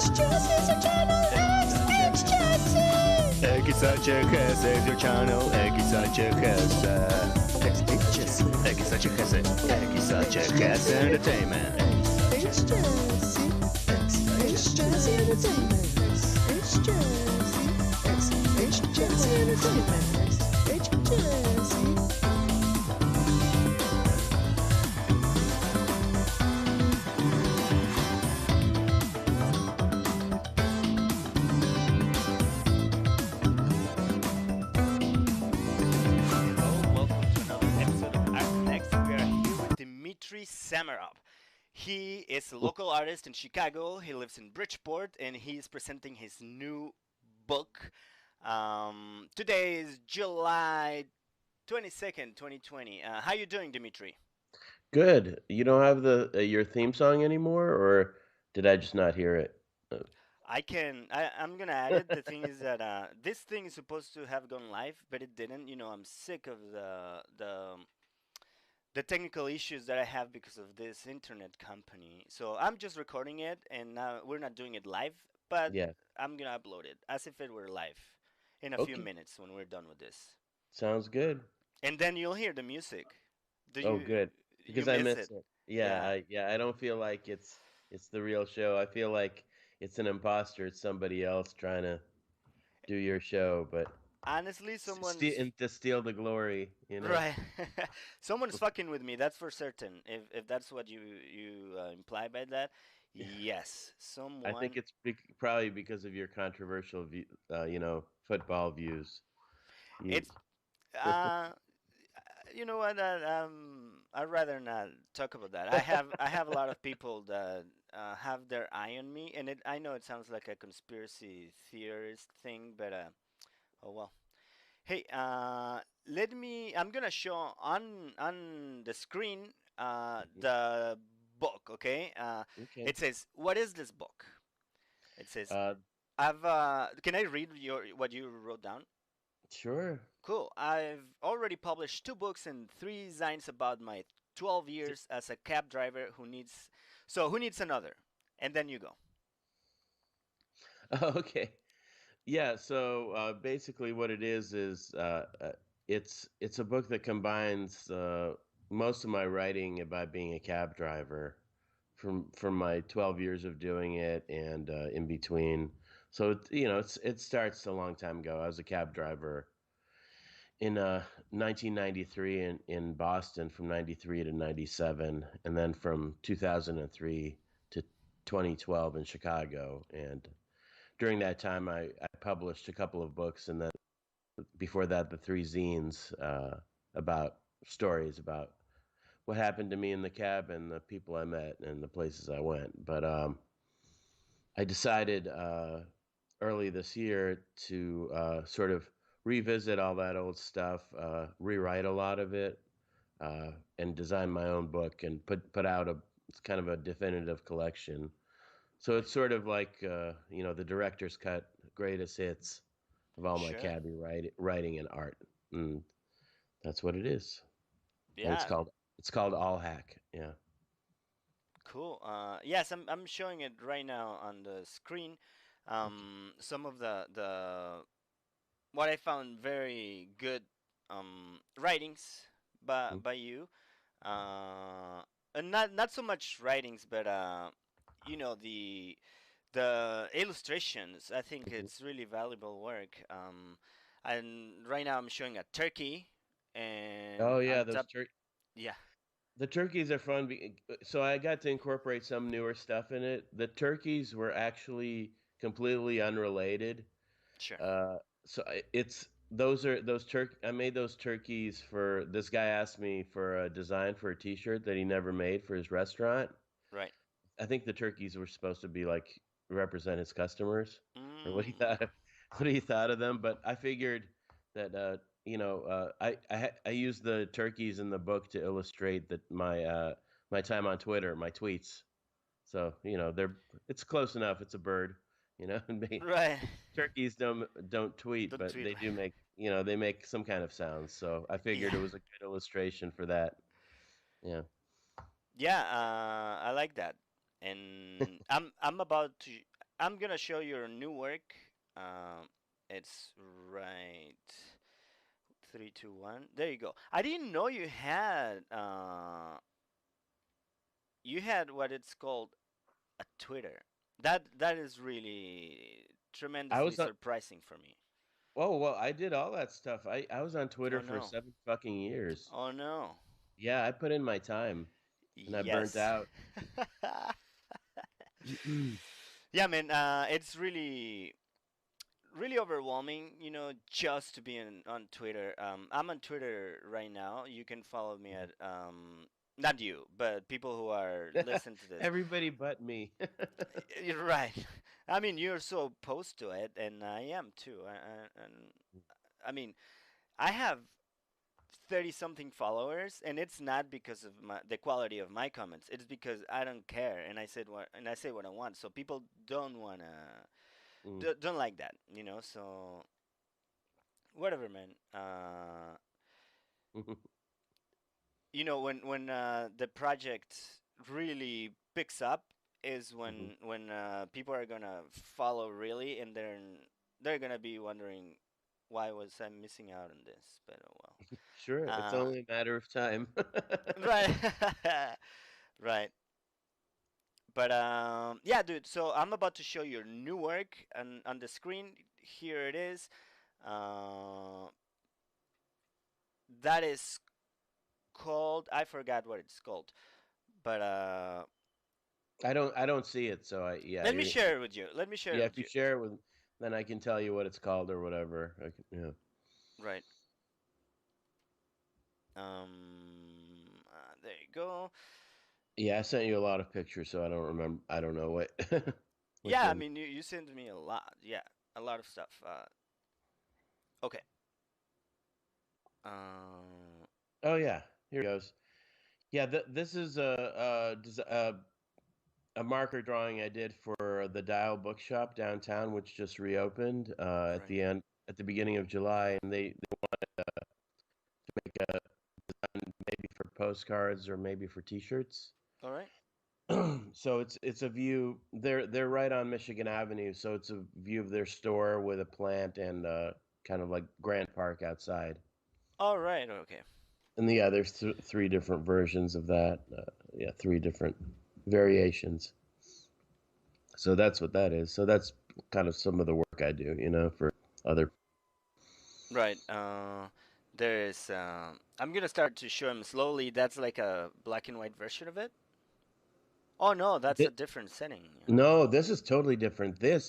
Egg is such a cuss, it's your channel. Egg is such a cuss. It's Jesse. Egg is such a cuss. Egg is such a cuss. Entertainment. It's Jesse. It's Jesse Entertainment. It's Jesse. It's Jesse Entertainment. It's Jesse. Dmitry Samarov. He is a local artist in Chicago. He lives in Bridgeport, and he is presenting his new book. Today is July 22nd, 2020. How you doing, Dmitry? Good. You don't have the your theme song anymore, or did I just not hear it? Uh, I'm gonna add it. The thing is that this thing is supposed to have gone live, but it didn't. You know, I'm sick of the technical issues that I have because of this internet company. So I'm just recording it, and we're not doing it live, but yeah. I'm gonna upload it as if it were live in a few Okay. minutes when we're done with this. Sounds good. And then you'll hear the music. Do Oh, you good. you Because I miss miss it? it. Yeah. Yeah, I don't feel like it's the real show. I feel like it's an imposter. It's somebody else trying to do your show, but Honestly, steal someone's and to steal the glory, you know. right. Someone's fucking with me. That's for certain. If that's what you imply by that, yes, I think someone. it's probably because of your controversial football views. You It's uh you know what? I'd rather not talk about that. I have a lot of people that have their eye on me, and I know it sounds like a conspiracy theorist thing, but oh well. Hey, let me. I'm gonna show on the screen Mhm. the book. Okay. Okay. It says, "What is this book?" It says, Uh, "I've." Can I read your what you wrote down? sure. Cool. I've already published two books and three zines about my 12 years as a cab driver who needs. So who needs another? And then you go. Okay. Yeah, so basically what it is it's a book that combines most of my writing about being a cab driver from my 12 years of doing it and in between. So it starts a long time ago. I was a cab driver in 1993 in Boston from 93 to 97, and then from 2003 to 2012 in Chicago. And during that time, I published a couple of books, and then before that, the three zines about stories about what happened to me in the cab and the people I met and the places I went. But I decided early this year to sort of revisit all that old stuff, rewrite a lot of it, and design my own book and put out a it's kind of a definitive collection. So it's sort of like the director's cut, greatest hits of all my Sure. cabbie writing and art. And that's what it is. And Yeah. it's called All Hack. Yeah. Cool. Yes, I'm showing it right now on the screen. Some of the what I found very good writings by you, uh, and not so much writings, but you know the illustrations. I think Mhm. it's really valuable work. And right now I'm showing a turkey, Oh and yeah, on top, yeah, the turkeys are fun. So I got to incorporate some newer stuff in it. The turkeys were actually completely unrelated. sure, Uh, it's those turkey. I made those turkeys for this guy asked me for a design for a T-shirt that he never made for his restaurant. right. I think the turkeys were supposed to be like represent his customers, or what he Mm, thought what he thought of them. But I figured that I used the turkeys in the book to illustrate that my time on Twitter, my tweets. So it's close enough. It's a bird, and right. turkeys don't tweet, Don't but tweet. they do make they make some kind of sounds. So I figured Yeah. it was a good illustration for that. Yeah. Yeah, I like that, and I'm about to. I'm gonna show your new work. It's right. 3, 2, 1. There you go. I didn't know you had what it's called a Twitter. That is really I tremendously was on. surprising for me. Oh well, I did all that stuff. I was on Oh Twitter for no. 7 fucking years. Oh no. Yeah, I put in my time, and I burnt Yes. out. Yeah, man. It's really overwhelming, just to be on Twitter. I'm on Twitter right now. You can follow me at not you, but people who are listen to this. Everybody but me. You're right. I mean, you're so opposed to it, and I am too. And I mean, I have 30 something followers, and it's not because of the quality of my comments. It's because I don't care, and I say what I want. So people don't wanna Mm. don't like that, So whatever, man. When the project really picks up is Mhm. when people are gonna follow really, and they're gonna be wondering why was I missing out on this. But oh Sure, well. it's only a matter of time. Right. Right. But yeah, dude. So I'm about to show your new work on the screen. Here it is. Uh, that is called. I forgot what it's called. But I don't see it, so let me share it with you. Let me share it yeah. with If you you. share it with, then I can tell you what it's called or whatever. Yeah. Right. There you go. Yeah, I sent you a lot of pictures, so I don't remember. I don't know what which Yeah, I one. mean, you sent me a lot. Yeah, a lot of stuff. Okay. Uh, Oh yeah, here it goes. Yeah, this is a marker drawing I did for the Dial Bookshop downtown, which just reopened right. at the beginning of July, and they make a maybe for postcards or maybe for T-shirts. All right. So it's a view. They're right on Michigan Avenue, so it's a view of their store with a plant and kind of like Grant Park outside. All right. Okay. And yeah, there's three different versions of that. Yeah, three different variations. So that's what that is. So that's kind of some of the work I do, for other. Right. There's. I'm gonna start to show him slowly. That's like a black and white version of it. Oh no, that's a Th- different setting. no, this is totally different. Right.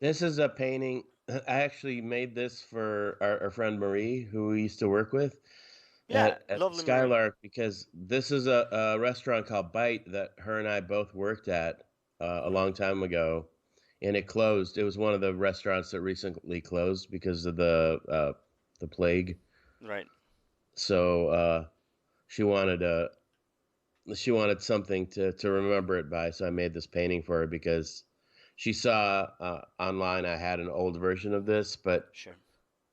This is a painting. I actually made this for our friend Marie, who we used to work with Yeah. at Lovely Marie. Skylark, because this is a restaurant called Bite that her and I both worked at a Right. long time ago, and it closed. It was one of the restaurants that recently closed because of the plague. Right. So she wanted a she wanted something to remember it by, so I made this painting for her because she saw online I had an old version of this, but Sure.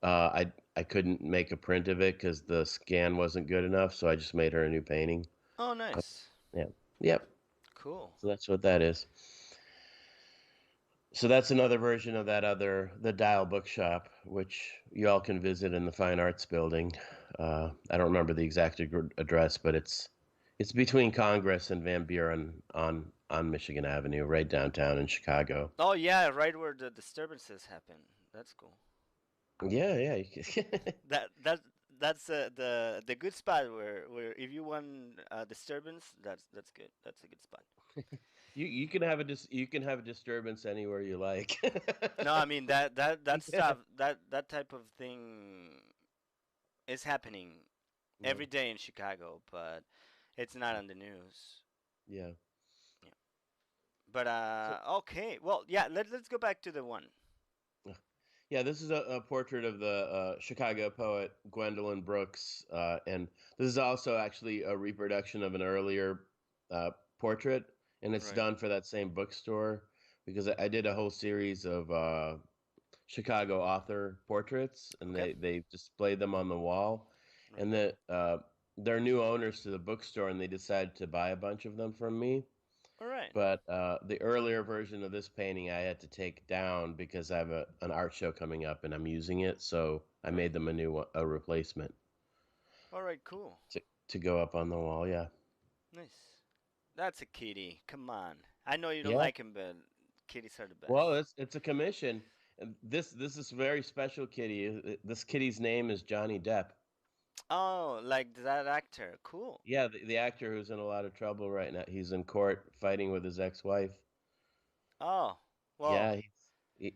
I couldn't make a print of it because the scan wasn't good enough, so I just made her a new painting. Oh, Uh, nice. yeah, yep. Cool. So that's what that is. So that's another version of the Dial Bookshop, which you all can visit in the Fine Arts Building. I don't remember the exact address, but it's between Congress and Van Buren on Michigan Avenue, right downtown in Chicago. Oh yeah, right where the disturbances happen. That's cool. Yeah, yeah. That that that's the good spot where if you want disturbance, that's good. That's a good spot. You can have you can have a disturbance anywhere you like. No, I mean that stuff that type of thing is happening Yeah, every day in Chicago, but it's not on the news. yeah. Yeah. But So, okay. Well, yeah, let's go back to the one. yeah, this is a portrait of the Chicago poet Gwendolyn Brooks, and this is also actually a reproduction of an earlier uh, portrait, and it's Right. done for that same bookstore because I did a whole series of Chicago author portraits, and Okay. they displayed them on the wall, Right. and they're new owners to the bookstore, and they decided to buy a bunch of them from me. All right. But the earlier version of this painting I had to take down because I have an art show coming up and I'm using it. So I Right. made them a replacement All right. Cool. to to go up on the wall. Yeah, Nice. That's a kitty. Come on. I know you don't yeah. like him, but kitties are the best. Well, it's a commission. And this is a very special kitty. This kitty's name is Johnny Depp. Oh, like that actor. Cool. Yeah, the actor who's in a lot of trouble right now. He's in court fighting with his ex-wife. Oh, Yeah, well.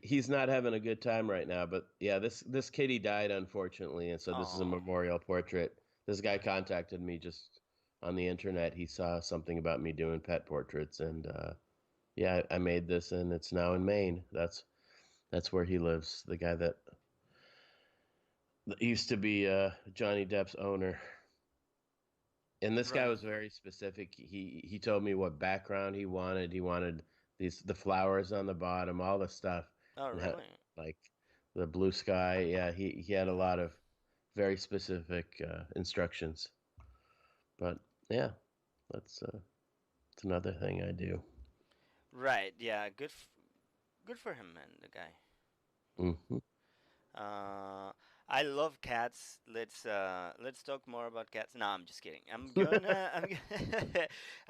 he's not having a good time right now. But yeah, this kitty died unfortunately, and so this is a Oh, memorial portrait. This guy contacted me just on the internet. He saw something about me doing pet portraits, and yeah, I made this, and it's now in Maine. That's where he lives. The guy that used to be Johnny Depp's owner. And this guy right. was very specific. He told me what background he wanted. He wanted the flowers on the bottom, all the stuff, Oh, and really? like the blue sky. Yeah, he had a lot of very specific instructions. But yeah, that's another thing I do. Right. Yeah. Good for him, man. The guy. Hmm. I love cats. Let's talk more about cats. No, I'm just kidding. I'm gonna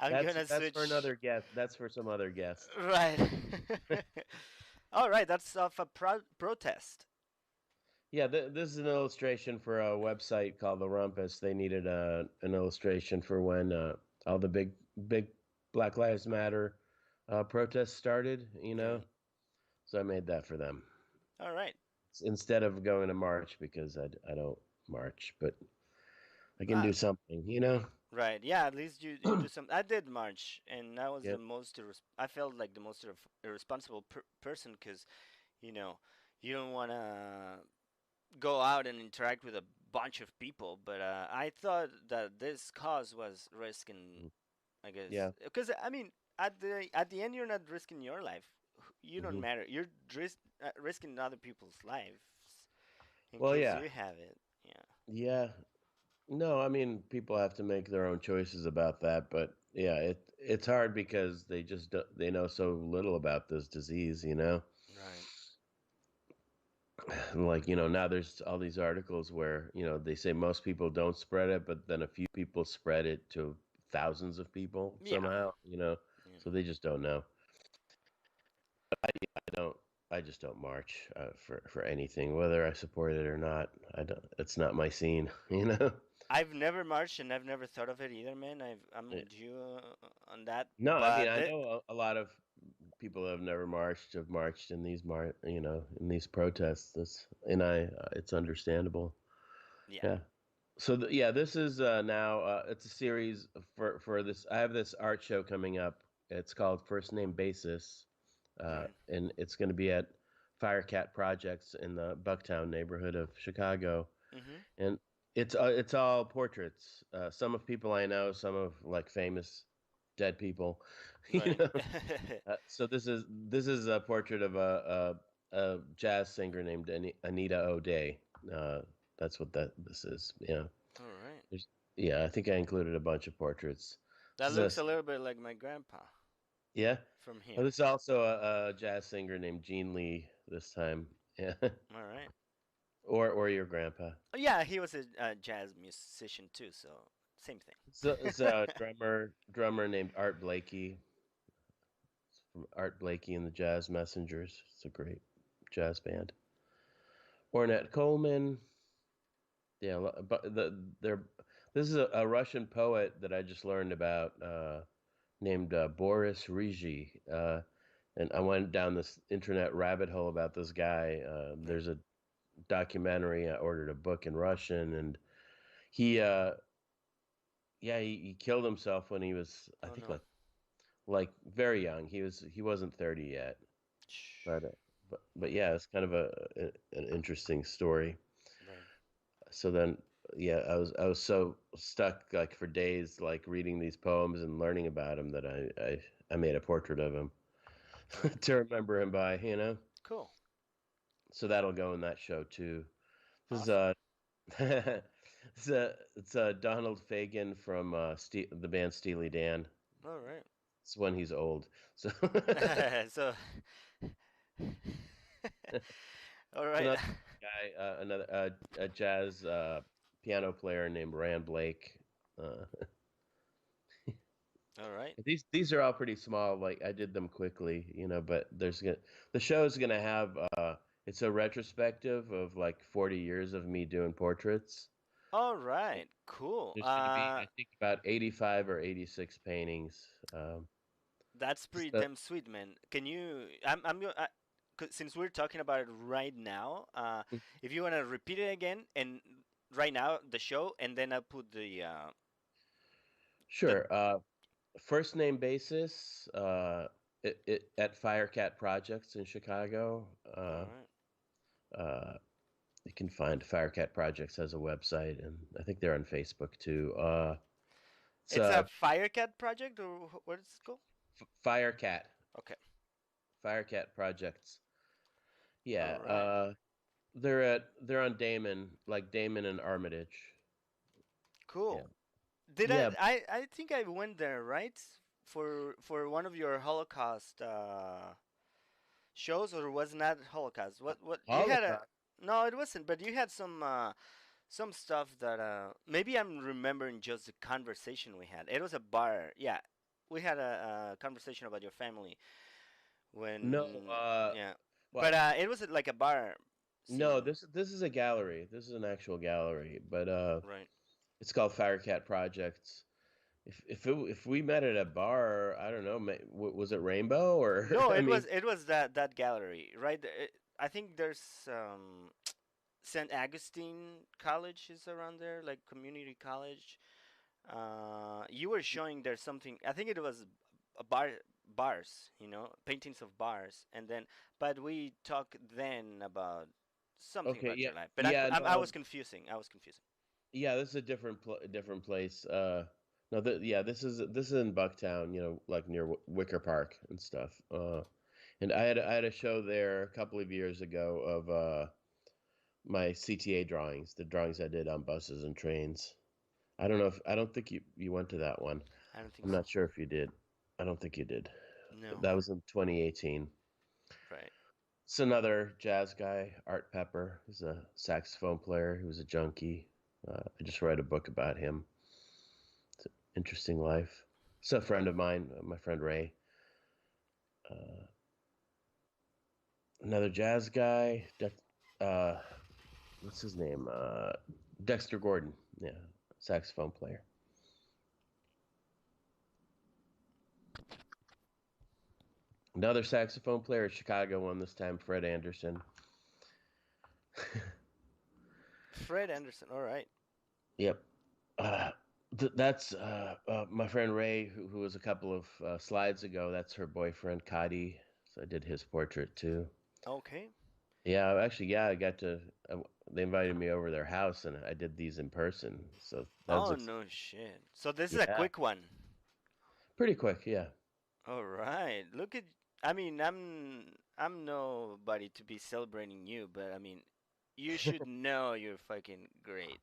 That's for switch. another guest. That's for some other guest. Right. All right. That's of a protest. Yeah, this is an illustration for a website called The Rumpus. They needed an illustration for when all the big Black Lives Matter protests started, you know? Right. So I made that for them. All right. Instead of going to march because I don't march, but I can Uh, do something, you know? right. Yeah. At least you do some. I did march, and I was the Yep. most. I felt like the most irresponsible person because you know you don't want to go out and interact with a bunch of people. But I thought that this cause was risking, I guess, Yeah. because I mean, at the end, you're not risking your life. You don't Hmm. matter. You're risking other people's lives in Well, case yeah. you have it. Yeah. Yeah. No, I mean, people have to make their own choices about that, but yeah, it's hard because they know so little about this disease, you know? Right. Like, now there's all these articles where, they say most people don't spread it, but then a few people spread it to thousands of people Yeah. somehow. Yeah. So they just don't know. I don't, I just don't march for anything, whether I support it or not. I don't, it's not my scene, you know? I've never marched and I've never thought of it either, man. I'm Eh, with you on that, No, I mean, but I know a lot of people who have never marched have marched in in these protests. It's understandable. yeah. Yeah. So yeah, this is now it's a series for this. I have this art show coming up. It's called First Name Basis, Right. and it's going to be at Firecat Projects in the Bucktown neighborhood of Chicago. Mhm. And it's all portraits. Some of people I know, some of like famous dead people. you Right. know. So this is a portrait of a jazz singer named Anita O'Day. Uh, that's what this is. Yeah. All right. There's, yeah, I think I included a bunch of portraits. That This is looks a little bit like my grandpa yeah. from Oh, here. this is also a jazz singer named Gene Lee this time. Yeah. All right. or your grandpa. Oh, yeah, he was a jazz musician too, so same thing. So it's a drummer named Art Blakey from Art Blakey and the Jazz Messengers. It's a great jazz band. Ornette Coleman. Yeah, but they're this is a Russian poet that I just learned about named Boris Rigi. And I went down this internet rabbit hole about this guy. Right. There's a documentary. I ordered a book in Russian, and he, yeah, he killed himself when he was, I Oh think, no. like very young. He wasn't 30 yet, Shh. but yeah, it's kind of an interesting story. Right. So then, yeah, I was so stuck like for days, like reading these poems and learning about him that I made a portrait of him Right. to remember him by. Cool. So that'll go in that show too. This is Awesome. it's Donald Fagen from the band Steely Dan. All right. It's when he's old. So So, all right. another guy, another a jazz piano player named Rand Blake. Uh, All right. these are all pretty small. Like I did them quickly, but the show's gonna have it's a retrospective of like 40 years of me doing portraits. All right. Cool. There's gonna be I think about 85 or 86 paintings. That's pretty So damn sweet, man. Can you? Since we're talking about it right now, if you wanna repeat it again and right now the show, and then I'll put the. sure. First name basis at Firecat Projects in Chicago. All right. Uh, you can find Firecat Projects has a website, and I think they're on Facebook too. It's It's a Firecat project, or what is it called? Firecat Okay. Firecat Projects. All Yeah, right. they're on Damon, like Damon and Armitage. Yeah, Cool. Did I? yeah. I think I went there, right? For one of your Holocaust shows, or was not Holocaust? What you had a? Holocaust. No, it wasn't. But you had some stuff that maybe I'm remembering just the conversation we had. It was a bar. Yeah, we had a conversation about your family No, when yeah, well, but it was like a bar no. scene, This is a gallery. This is an actual gallery, but right? it's called Firecat Projects. If we met at a bar, I don't know, was it Rainbow or No, I mean, it was that gallery, right? I think there's St. Augustine College is around there, like community college. You were showing there something. I think it was a bars, paintings of bars, and then but we talked then about something okay, about yeah, your life. But yeah, I no, was confusing. I was confusing. yeah, this is a different place. No, yeah, this is in Bucktown, like near Wicker Park and stuff. And I had a show there a couple of years ago of my CTA drawings, the drawings I did on buses and trains. I don't think you went to that one. I don't think I'm so. not sure if you did. I don't think you did. No, That was in 2018. right. It's another jazz guy, Art Pepper. He's a saxophone player. He was a junkie. I just read a book about him. It's an interesting life. It's a friend of mine, my friend Ray. Uh, Another jazz guy. Uh, what's his name? Dexter Gordon. Yeah, saxophone player. Another saxophone player at Chicago one this time, Fred Anderson. Fred Anderson. All right. Yep. Uh, that's my friend Ray, who was a couple of slides ago. That's her boyfriend, Kadi. So I did his portrait too. Okay. Yeah, actually, yeah, I got to. They invited me over their house, and I did these in person. So that was Oh no shit. So this is a yeah, quick one. pretty quick. Yeah. All right. Look at. I mean, I'm nobody to be celebrating you, but I mean, you should know you're fucking great.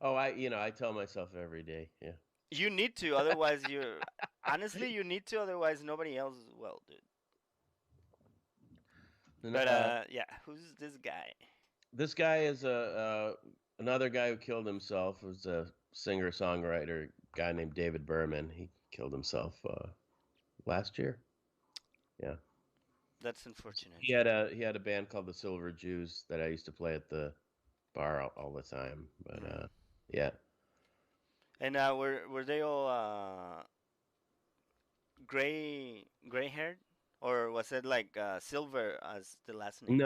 Oh, I tell myself every day. Yeah. You need to, otherwise you're honestly you need to, otherwise nobody else will, dude. And, But yeah, who's this guy? this guy is another guy who killed himself. Was a singer songwriter guy named David Berman. He killed himself last year. Yeah. That's unfortunate. He had a band called the Silver Jews that I used to play at the bar all the time. But Mm. yeah. And were they all gray haired, or was it like silver as the last name?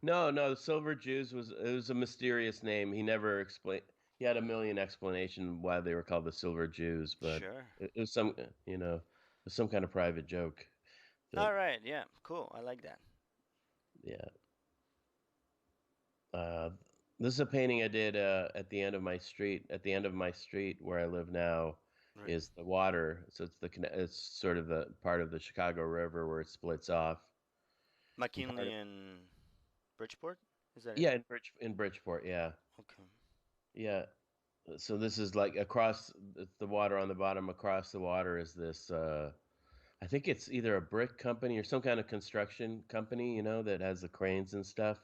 No, no. The Silver Jews was a mysterious name. He never explained. He had a million explanation why they were called the Silver Jews, but Sure. it was it was some kind of private joke. That All right. Yeah. Cool. I like that. yeah. Uh, this is a painting I did at the end of my street. At the end of my street where I live now Right. is the water. So it's sort of the part of the Chicago River where it splits off. And part McKinley of, and Bridgeport. Is that it? yeah, in Bridgeport, yeah, Okay. yeah. So this is like across the water on the bottom. Across the water is this. I think it's either a brick company or some kind of construction company. That has the cranes and stuff.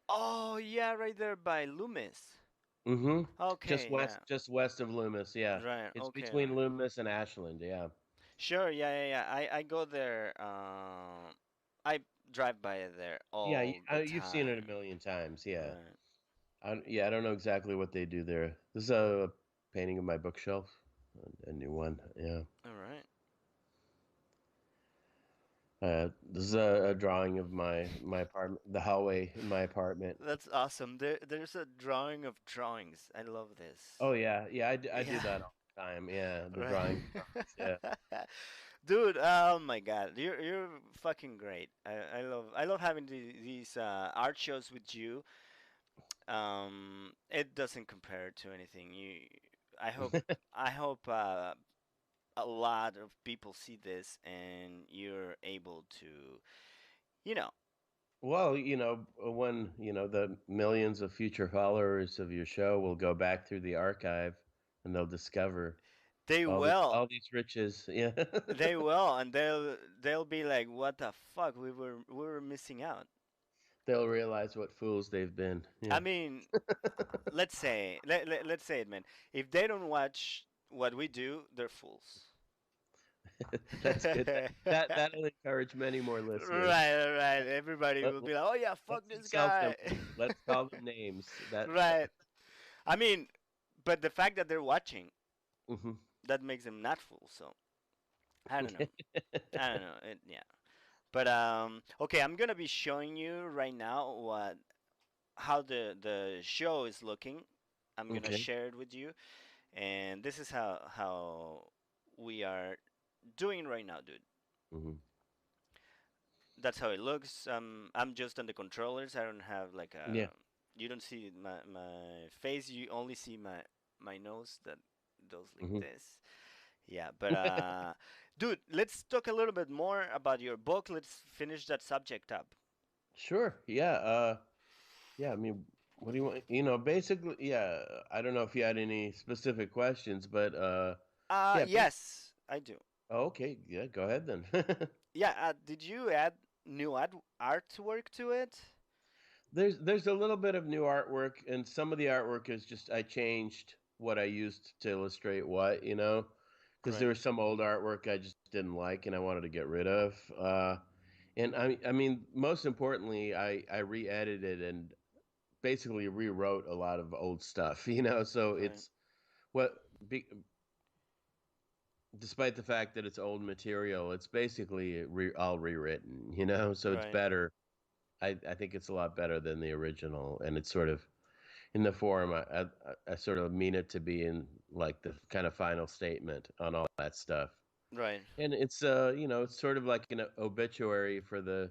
Oh yeah, right there by Loomis. Mm-hmm. Just Okay, west, yeah. just west of Loomis. Yeah, Right. it's Okay. between Right. Loomis and Ashland. Yeah. Sure. Yeah. Yeah. Yeah. I go there. I drive by there Yeah, all the you've seen it a time. million times. Yeah. Right. I don't know exactly what they do there. This is a painting of my bookshelf, a new one. Yeah. All right. This is a drawing of my apartment, the hallway in my apartment. That's awesome. There's a drawing of drawings. I love this. Oh yeah, yeah. I do Yeah. that all the time. Yeah, the Right. drawing drawings. Yeah. Dude, oh my God, you're fucking great. I love having these art shows with you. It doesn't compare to anything. I hope I hope a lot of people see this and you're able to, you know, Well, when the millions of future followers of your show will go back through the archive, and they'll discover they all the will, all these riches. Yeah. they will, and they'll be like, what the fuck, we were missing out. They'll realize what fools they've been. I Yeah. mean, let's say it, man. If they don't watch what we do, they're fools. That's good. That'll encourage many more listeners. Right. Everybody Let, will be like, "Oh yeah, fuck let's this insult them. guy." Let's call them names. That. Right. I mean, but the fact that they're watching, Mhm. that makes them not fools. So I don't know. I don't know. Yeah. But okay, I'm gonna be showing you right now how the show is looking. I'm gonna Okay. share it with you, and this is how we are doing right now, dude. Hmm. That's how it looks. I'm just on the controllers. I don't have like Yeah. a. You don't see my face. You only see my nose that goes like Hmm. this. Yeah, but dude, let's talk a little bit more about your book. Let's finish that subject up. Sure. Yeah. Yeah. I mean, what do you want? Basically, yeah. I don't know if you had any specific questions, but yeah. Yes, I do. Oh, okay. Yeah. Go ahead then. Yeah, did you add new artwork to it? There's a little bit of new artwork, and some of the artwork is just I changed what I used to illustrate what, because there Right, was some old artwork I just didn't like and I wanted to get rid of. And I mean, most importantly, I re-edited and basically rewrote a lot of old stuff. So right, it's what, be, despite the fact that it's old material, it's basically all rewritten. So it's right, better. I think it's a lot better than the original, and it's sort of in the form I sort of mean it to be in like the kind of final statement on all that stuff. right. And it's sort of like an obituary for the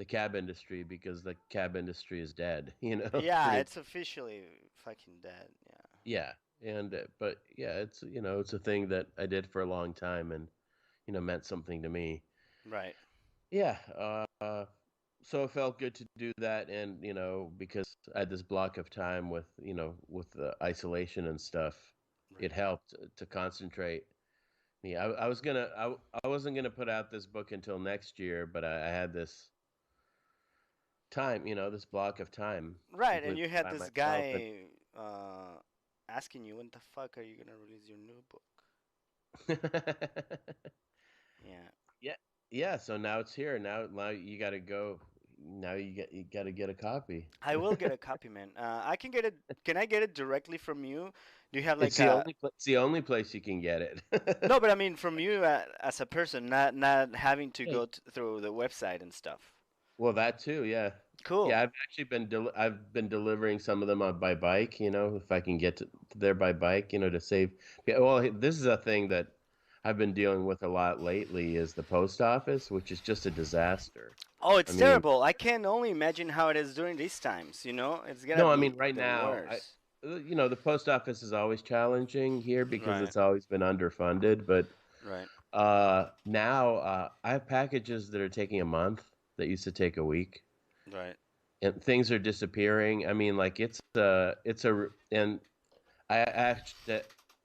cab industry because the cab industry is dead, Yeah, pretty. it's officially fucking dead. Yeah, Yeah. And but yeah, it's a thing that I did for a long time and meant something to me. right, Yeah. So it felt good to do that, and because I had this block of time with the isolation and stuff, it right, helped to concentrate me. I wasn't gonna put out this book until next year, but I had this time, this block of time right. And completely you had by this myself, and guy asking you, "When the fuck are you gonna release your new book?" Yeah, yeah, yeah. So now it's here. Now you got to go. Now you got to get a copy. I will get a copy, man. I can get it. Can I get it directly from you? Do you have It's like the a only it's the only place you can get it. no? But I mean, from you as a person, not having to Yeah. go through the website and stuff. Well, that too, yeah. Cool. Yeah, I've actually I've been delivering some of them by bike, if I can get to there by bike, to save. Yeah, well, this is a thing that I've been dealing with a lot lately is the post office, which is just a disaster. Oh, I it's mean, terrible. I can only imagine how it is during these times. It's gonna no, I be mean right the now, worst. the post office is always challenging here because Right. it's always been underfunded, but Right. now I have packages that are taking a month that used to take a week. Right. And things are disappearing. I mean, like and I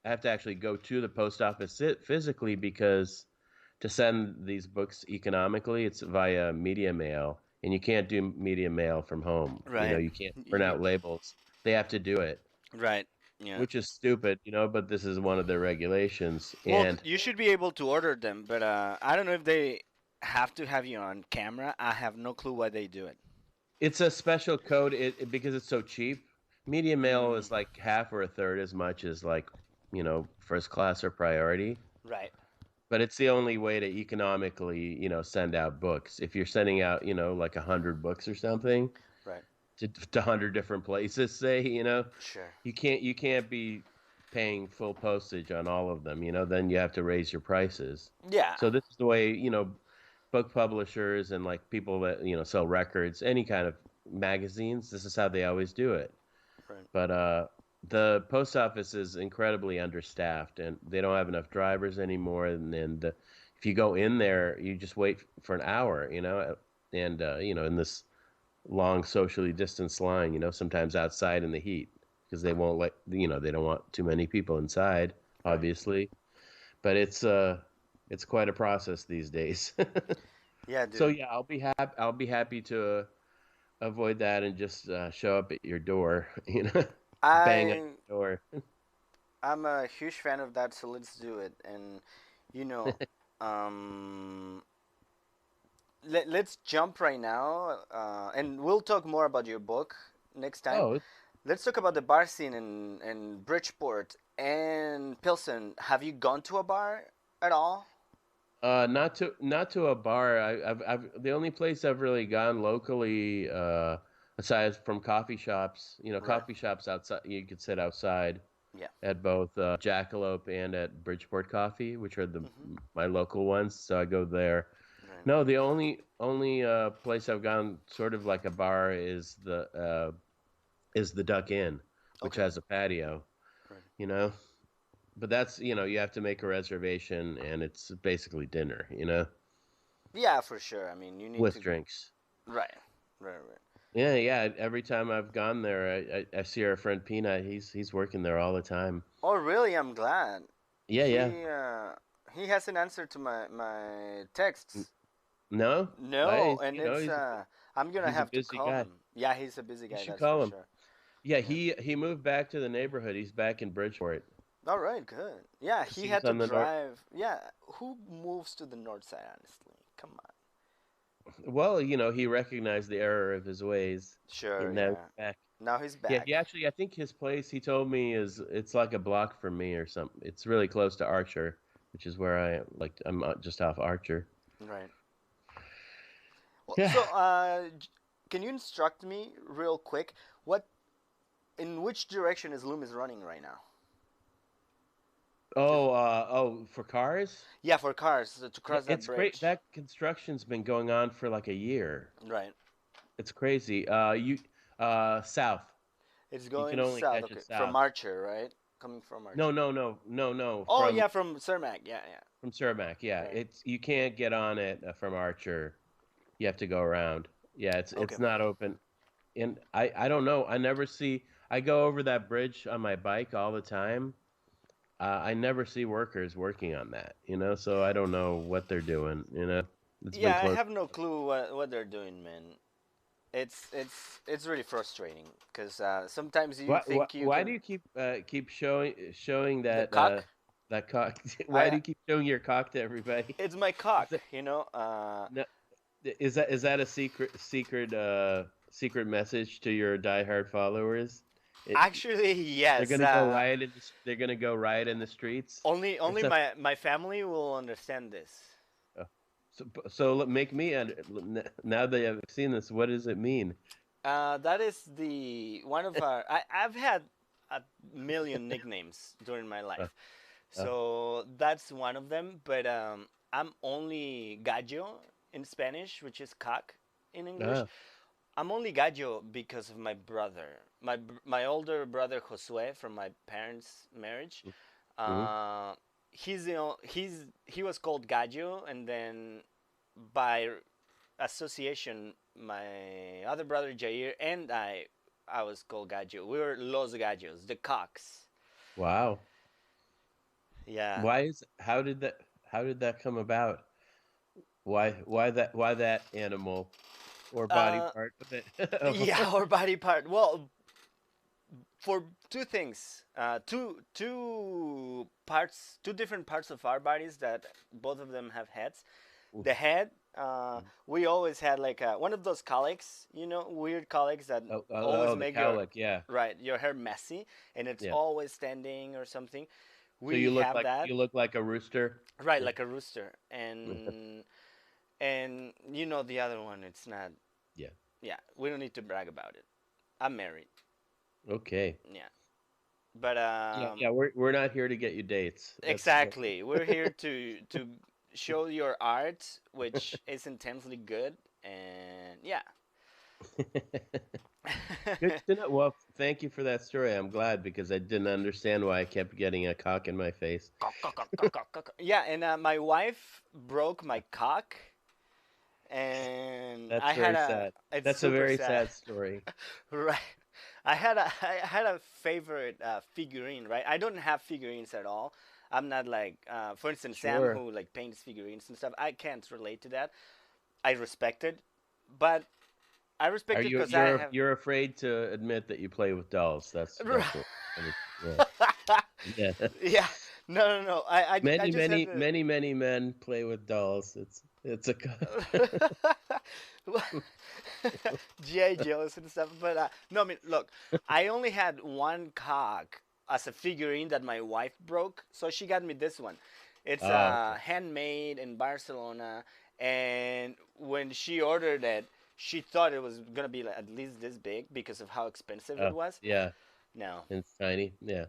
have to actually go to the post office physically because to send these books economically, it's via media mail, and you can't do media mail from home. Right. You can't print You, out labels. They have to do it, right. Yeah. which is stupid, but this is one of their regulations. Well, And you should be able to order them, but I don't know if they have to have you on camera. I have no clue why they do it. it's a special code because it's so cheap. Media mail Mm, is like half or a third as much as like, first class or priority. right. But it's the only way to economically, send out books. If you're sending out, like 100 books or something Right. to 100 different places, say, Sure. you can't be paying full postage on all of them. Then you have to raise your prices. Yeah. So this is the way, book publishers and like people that sell records, any kind of magazines. This is how they always do it. Right. But the post office is incredibly understaffed, and they don't have enough drivers anymore. And if you go in there, you just wait for an hour, and in this long socially distanced line, sometimes outside in the heat because they won't let they don't want too many people inside, Right. obviously. But it's quite a process these days. Yeah, So dude. yeah, I'll be happy to avoid that and just show up at your door, bang on I your door. I'm a huge fan of that, so let's do it. And you know, um, let's jump right now, and we'll talk more about your book next time. Oh, Let's talk about the bar scene in Bridgeport and Pilsen. Have you gone to a bar at all? not to a bar. I've the only place I've really gone locally, aside from coffee shops. Right. Coffee shops outside. You could sit outside Yeah. at both Jackalope and at Bridgeport Coffee, which are the Mm-hmm. my local ones. So I go there. Right. No, the only place I've gone sort of like a bar is the Duck Inn, which Okay. has a patio. Right. You know, but that's you have to make a reservation, and it's basically dinner. Yeah, for sure. I mean, you need With to. drinks. Right. Right. Right. Yeah, yeah. Every time I've gone there, I see our friend Peanut. He's working there all the time. Oh, really? I'm glad. Yeah, yeah. He hasn't answered to my N- texts. No, why? No, and it's I'm gonna He's a have to busy call guy. him. Yeah, he's a busy You guy, should that's for call him. sure. Yeah, Yeah. he moved back to the neighborhood. He's back in Bridgeport All right, good. Yeah, because he he's had to on the north. drive. Yeah, who moves to the north side, honestly? Come on. Well, he recognized the error of his ways, Sure, and now he's yeah. back. Now he's Yeah, back. he actually, I think his place, he told me, it's like a block from me or something. It's really close to Archer, which is where I am. Like I'm just off Archer. Right. Well, Yeah. so can you instruct me real quick? What in which direction is Loomis running right now? Is For cars? yeah, for cars to Yeah, cross that it's great. bridge. That construction's been going on for like a year. Right. It's crazy. South. It's You can going only south. catch Okay, it from south. Archer, right? Coming from No, Archer. no, no, no, no. Oh From yeah, from Cermak. Yeah, yeah. from Cermak. Yeah, Right. it's you can't get on it from Archer. You have to go around. Yeah, Okay. it's not open. And I don't know. I never see. I go over that bridge on my bike all the time. I never see workers working on that. So I don't know what they're doing. It's been Yeah, I closed. have no clue what they're doing, man. It's really frustrating because sometimes you Why think you why do can you keep showing the that cock. that cock? Why do I you keep showing your cock to everybody? It's my Is cock, that you know. no, is that a secret message to your diehard followers? It, Actually, they're yes. gonna go riot in they're gonna go riot in the streets or Only something. my family will understand this. Oh, so make me now that I've seen this. What does it mean? That is the one of our. I've had a million nicknames during my Uh, life, uh, so that's one of them. But I'm only gallo in Spanish, which is cock in English. uh, I'm only gallo because of my brother, my older brother Josue from my parents' marriage. mhm. Uh, he was called gallo, and then by association, my other brother Jair and I was called gallo. We were los gallos, the cocks. Wow. Yeah. Why is how did that come about? Why that animal or body Uh, part of it? yeah, or body part. Well, for two things, two parts, two different parts of our bodies that both of them have heads. Oof. The head, we always had like one of those colics, weird colics that always The make your cowlick, yeah. right your hair messy and it's Yeah. always standing or something. So We have that, you look like a rooster? right, Yeah. like a rooster, and the other one, it's not. Yeah. Yeah, we don't need to brag about it. I'm married. Okay. Yeah, but Yeah, yeah, we're not here to get you dates. That's exactly. We're here to show your art, which is intensely good, and yeah. good to know. Well, thank you for that story. I'm glad because I didn't understand why I kept getting a cock in my face. Yeah, and my wife broke my cock, and That's I had very a. sad. It's That's a super very sad, sad story. right? I had a favorite figurine, right? I don't have figurines at all. I'm not like, for instance, Sam, Sure. who like paints figurines and stuff. I can't relate to that. I respect it, but I Are respect it because I have. you're afraid to admit that you play with dolls? That's what. Yeah. Yeah. Yeah, no, no, no. I Many, just have many, to. many, many men play with dolls. It's a GI Joes and stuff. But no, I mean, look, I only had one cog as a figurine that my wife broke, so she got me this one. It's okay. handmade in Barcelona, and when she ordered it, she thought it was gonna be like at least this big because of how expensive it Oh, was. yeah. No, It's tiny. Yeah.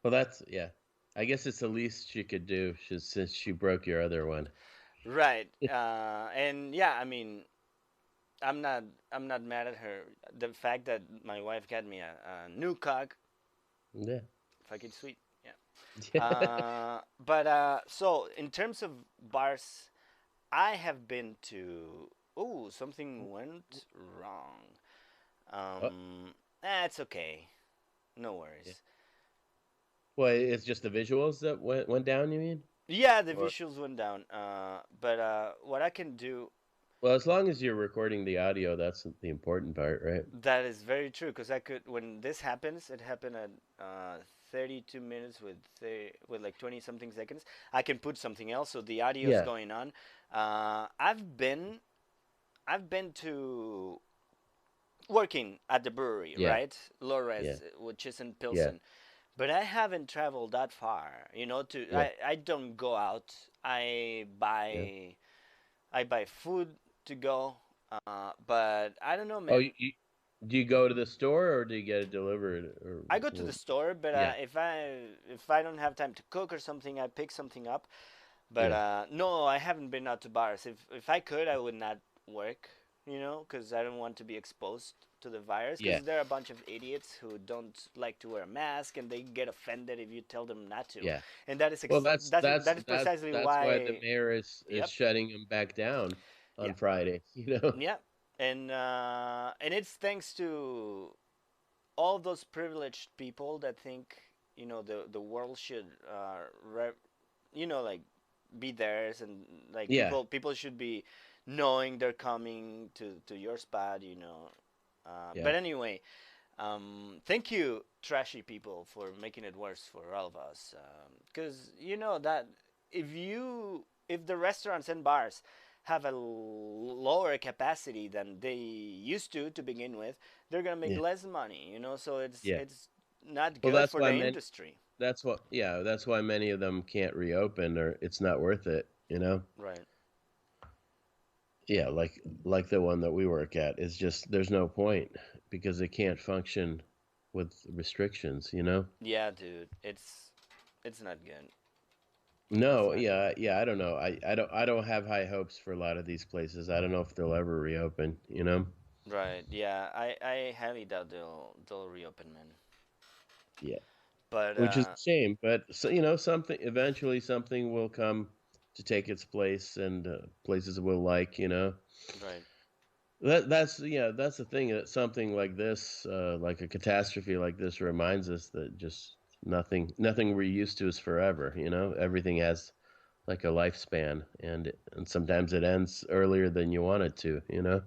Well, that's yeah. I guess it's the least she could do since she broke your other one. right, and yeah, I mean, I'm not I'm not mad at her. The fact that my wife got me a new cog, Yeah. fucking sweet. Yeah. Yeah. But so in terms of bars, I have been to. Oh, something went wrong. Oh, It's okay. No yeah. worries. Well, it's just the visuals that went down, you mean? Yeah, the Or visuals went down. But what I can do. well, as long as you're recording the audio, that's the important part, right? That is very true because I could when this happens, it happened at 32 minutes with like 20 something seconds. I can put something else so the audio is Yeah. going on. I've been to working at the brewery, Yeah. right? Yeah. Lores, which is in Yeah. Pilsen. But I haven't traveled that far, to Yeah. I don't go out. I Yeah. buy I buy food to go. But I don't know, Oh, man. do you go to the store or do you get it delivered or I go to the store, but yeah. if I don't have time to cook or something, I pick something up. But Yeah. no, I haven't been out to bars. If I could, I would not work, because I don't want to be exposed to the virus. Yeah. Because there are a bunch of idiots who don't like to wear a mask, and they get offended if you tell them not to. Yeah. And that is Well, that is precisely that's why the why. mayor is Yep. shutting them back down Yeah. on Friday, you know? Yeah. And it's thanks to all those privileged people that think the world should like be theirs, and like Yeah. people should be knowing they're coming to your spot. Yeah. But anyway, thank you, trashy people, for making it worse for all of us, because that if the restaurants and bars have a lower capacity than they used to begin with, they're gonna make Yeah. less money. So it's Yeah. it's not Well, good for the industry. that's why many of them can't reopen or it's not worth it, you know? Right. Yeah, like the one that we work at is just there's no point because they can't function with restrictions, you know? Yeah, dude. It's not good. It's No, not good. yeah, I don't know. I don't have high hopes for a lot of these places. I don't know if they'll ever reopen, you know? Right. Yeah. I highly doubt they'll reopen, man. Yeah. But Which is a shame, but so, you know, something eventually something will come to take its place and places will like, you know. right. That's yeah, that's the thing that something like this like a catastrophe like this reminds us that just Nothing we're used to is forever. Everything has like a lifespan, and sometimes it ends earlier than you want it to. Right.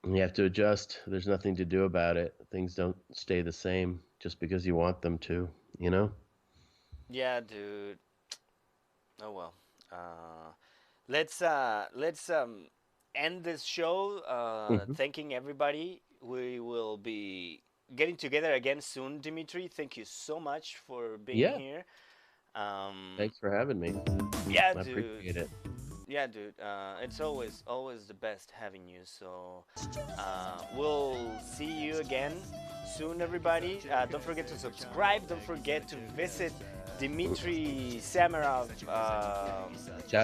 And you have to adjust. There's nothing to do about it. Things don't stay the same just because you want them to. You know. Yeah, dude. Oh well. Let's end this show. Hmm. Thanking everybody. We will be getting together again soon, Dimitri. Thank you so much for being Yeah. here. Um, Thanks for having me. yeah, I dude. appreciate it. Yeah, dude. It's always the best having you. So we'll see you again soon, everybody. Don't forget to subscribe. Don't forget to visit Dmitry Samarov.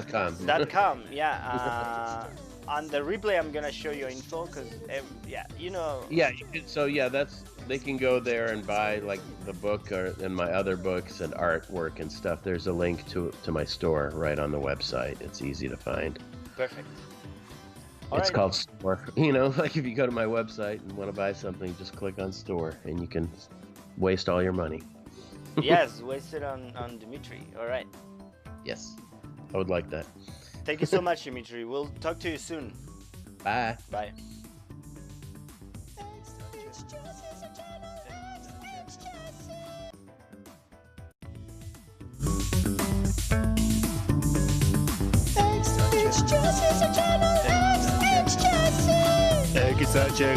.com. .com. Yeah. On the replay, I'm gonna show you info because yeah, you know. Yeah. So yeah, they can go there and buy like the book and my other books and artwork and stuff. There's a link to my store right on the website. It's easy to find. Perfect. It's Alright. called store. Like if you go to my website and want to buy something, just click on store and you can waste all your money. Yes, wasted on Dmitry. All right. Yes, I would like that. Thank you so much, Dmitry. We'll talk to you soon. Bye. Bye. It's Jesse, it's a channel, it's Jesse. Egg is such a